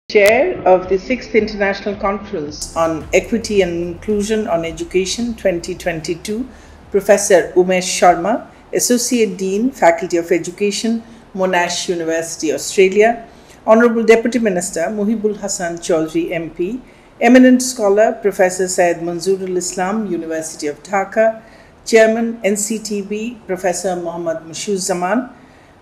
Chair of the 6th International Conference on Equity and Inclusion on Education 2022, Professor Umesh Sharma, Associate Dean, Faculty of Education, Monash University, Australia, Honourable Deputy Minister Muhibul Hasan Chaudhry MP, Eminent Scholar Professor Syed Manzoorul Islam, University of Dhaka, Chairman NCTB Professor Mohammad Mushuzzaman,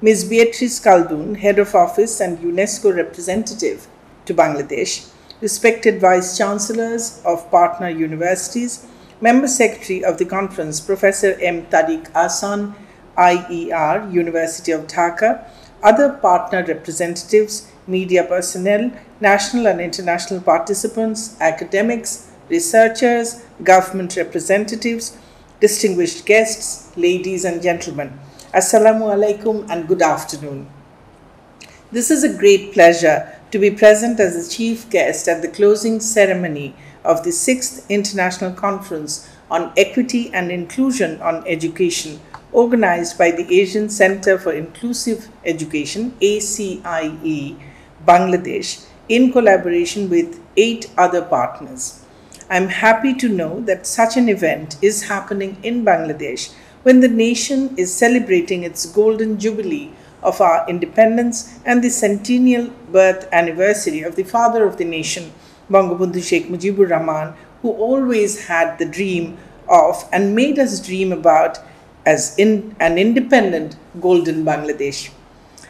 Ms. Beatrice Khaldoon, Head of Office and UNESCO Representative to Bangladesh, respected Vice Chancellors of partner universities, Member Secretary of the Conference, Professor M. Tariq Ahsan, IER, University of Dhaka, other partner representatives, media personnel, national and international participants, academics, researchers, government representatives, distinguished guests, ladies and gentlemen. Assalamu alaikum and good afternoon. This is a great pleasure to be present as a chief guest at the closing ceremony of the 6th International Conference on Equity and Inclusion on Education, organized by the Asian Center for Inclusive Education, ACIE, Bangladesh, in collaboration with 8 other partners. I am happy to know that such an event is happening in Bangladesh when the nation is celebrating its golden jubilee of our independence and the centennial birth anniversary of the father of the nation, Bangabandhu Sheikh Mujibur Rahman, who always had the dream of and made us dream about as in an independent golden Bangladesh.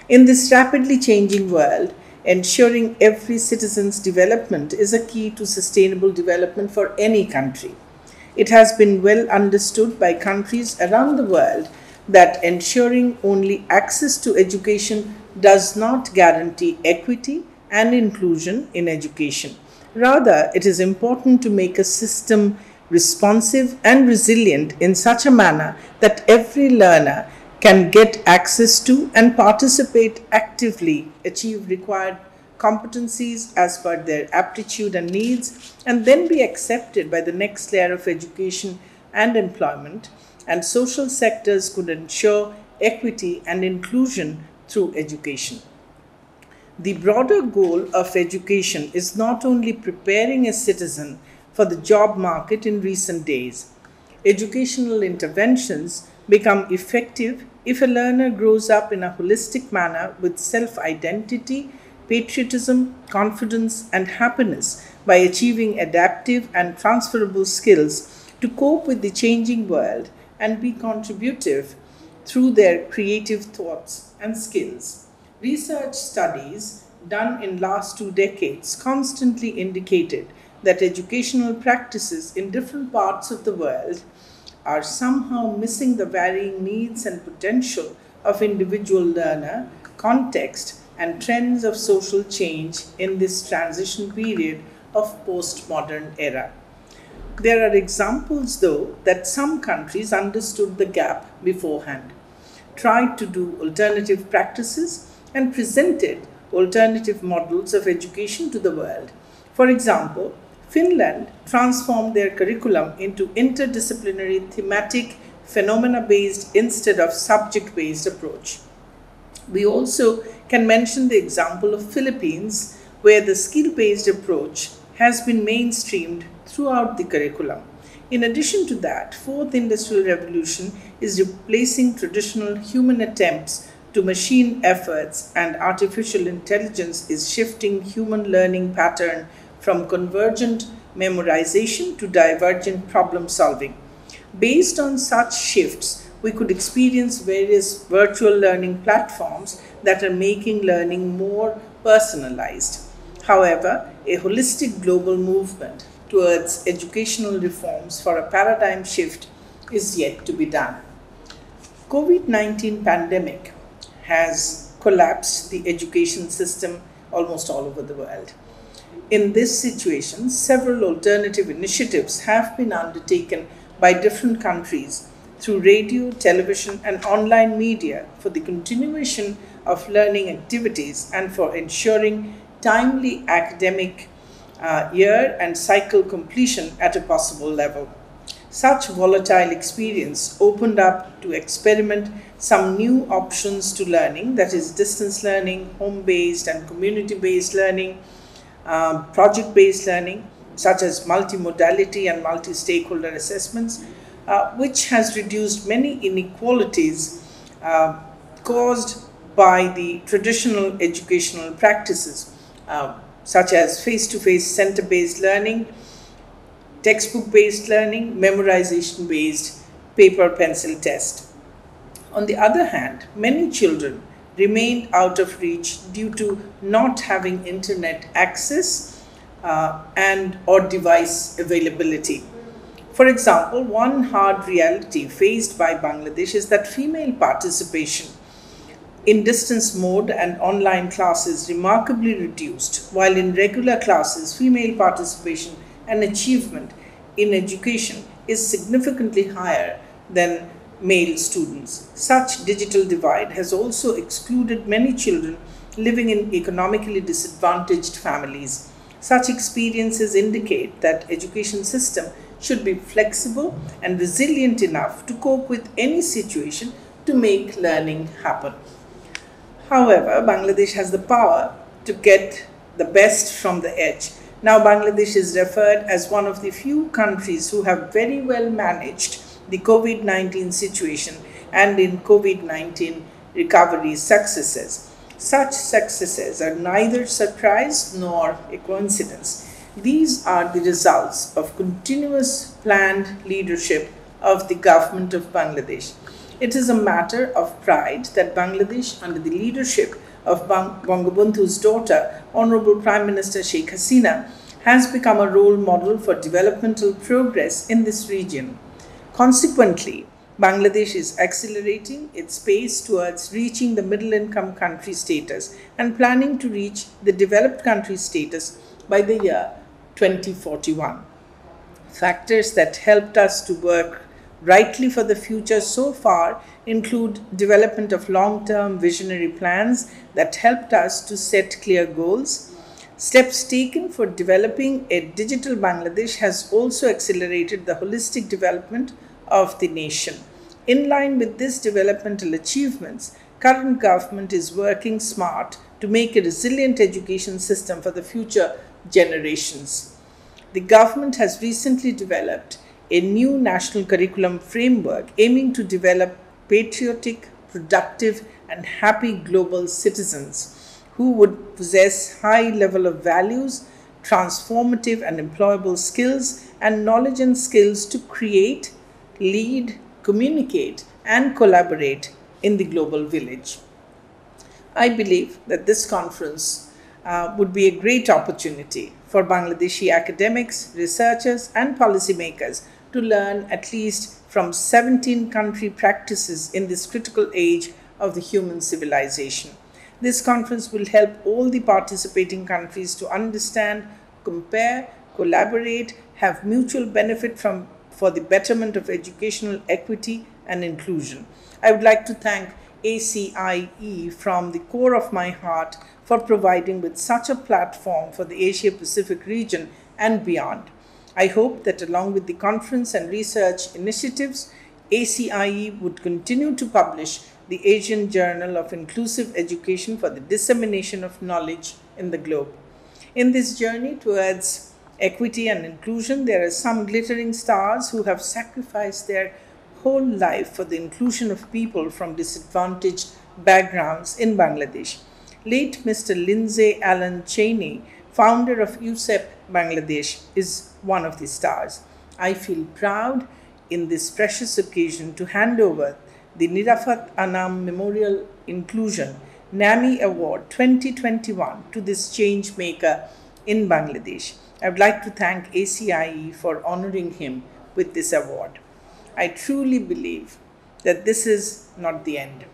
In this rapidly changing world, ensuring every citizen's development is a key to sustainable development for any country. It has been well understood by countries around the world that ensuring only access to education does not guarantee equity and inclusion in education. Rather, it is important to make a system responsive and resilient in such a manner that every learner can get access to and participate actively, achieve required competencies as per their aptitude and needs, and then be accepted by the next layer of education and employment, and social sectors could ensure equity and inclusion through education. The broader goal of education is not only preparing a citizen for the job market in recent days. Educational interventions become effective if a learner grows up in a holistic manner with self-identity, patriotism, confidence, and happiness by achieving adaptive and transferable skills to cope with the changing world and be contributive through their creative thoughts and skills. Research studies done in last 2 decades constantly indicated that educational practices in different parts of the world are somehow missing the varying needs and potential of individual learner, context, and trends of social change in this transition period of postmodern era. There are examples, though, that some countries understood the gap beforehand, tried to do alternative practices, and presented alternative models of education to the world. For example, Finland transformed their curriculum into interdisciplinary thematic phenomena-based instead of subject-based approach. We also can mention the example of Philippines, where the skill-based approach has been mainstreamed throughout the curriculum. In addition to that, fourth industrial revolution is replacing traditional human attempts to machine efforts, and artificial intelligence is shifting human learning pattern from convergent memorization to divergent problem solving. Based on such shifts, we could experience various virtual learning platforms that are making learning more personalized. However, a holistic global movement towards educational reforms for a paradigm shift is yet to be done. COVID-19 pandemic has collapsed the education system almost all over the world. In this situation, several alternative initiatives have been undertaken by different countries through radio, television, and online media for the continuation of learning activities and for ensuring timely academic year and cycle completion at a possible level. Such volatile experience opened up to experiment some new options to learning, that is distance learning, home-based and community-based learning, project-based learning, such as multimodality and multi-stakeholder assessments, which has reduced many inequalities caused by the traditional educational practices, such as face-to-face center-based learning, textbook-based learning, memorization-based paper-pencil test. On the other hand, many children remained out of reach due to not having internet access and or device availability. For example, one hard reality faced by Bangladesh is that female participation in distance mode and online classes remarkably reduced, while in regular classes, female participation and achievement in education is significantly higher than male students. Such digital divide has also excluded many children living in economically disadvantaged families. Such experiences indicate that education system should be flexible and resilient enough to cope with any situation to make learning happen. However, Bangladesh has the power to get the best from the edge. Now, Bangladesh is referred as one of the few countries who have very well managed the COVID-19 situation and in COVID-19 recovery successes. Such successes are neither surprise nor a coincidence. These are the results of continuous planned leadership of the government of Bangladesh. It is a matter of pride that Bangladesh, under the leadership of Bangabandhu's daughter, Honourable Prime Minister Sheikh Hasina, has become a role model for developmental progress in this region. Consequently, Bangladesh is accelerating its pace towards reaching the middle-income country status and planning to reach the developed country status by the year 2041. Factors that helped us to work rightly for the future so far include development of long-term visionary plans that helped us to set clear goals. Steps taken for developing a digital Bangladesh has also accelerated the holistic development of the nation. In line with these developmental achievements, current government is working smart to make a resilient education system for the future generations. The government has recently developed a new national curriculum framework aiming to develop patriotic, productive, and happy global citizens who would possess high level of values, transformative and employable skills, and knowledge and skills to create, lead, communicate, and collaborate in the global village. I believe that this conference would be a great opportunity for Bangladeshi academics, researchers, and policymakers to learn at least from 17 country practices in this critical age of the human civilization. This conference will help all the participating countries to understand, compare, collaborate, have mutual benefit for the betterment of educational equity and inclusion. I would like to thank ACIE from the core of my heart for providing with such a platform for the Asia Pacific region and beyond. I hope that along with the conference and research initiatives, ACIE would continue to publish the Asian Journal of Inclusive Education for the dissemination of knowledge in the globe. In this journey towards equity and inclusion, there are some glittering stars who have sacrificed their whole life for the inclusion of people from disadvantaged backgrounds in Bangladesh. Late Mr. Lindsay Allen Cheney, founder of USEP Bangladesh, is one of the stars. I feel proud in this precious occasion to hand over the Nirafat Anam Memorial Inclusion NAMI Award 2021 to this change maker in Bangladesh. I would like to thank ACIE for honoring him with this award. I truly believe that this is not the end,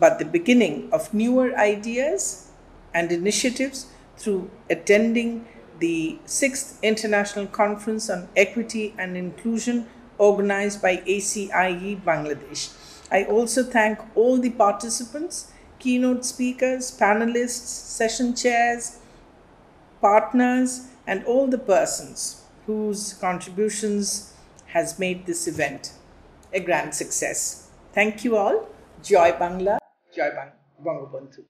but the beginning of newer ideas and initiatives through attending the 6th International Conference on Equity and Inclusion organized by ACIE Bangladesh. I also thank all the participants, keynote speakers, panelists, session chairs, partners, and all the persons whose contributions has made this event a grand success. Thank you all. Joy Bangla, Joy Bangabandhu.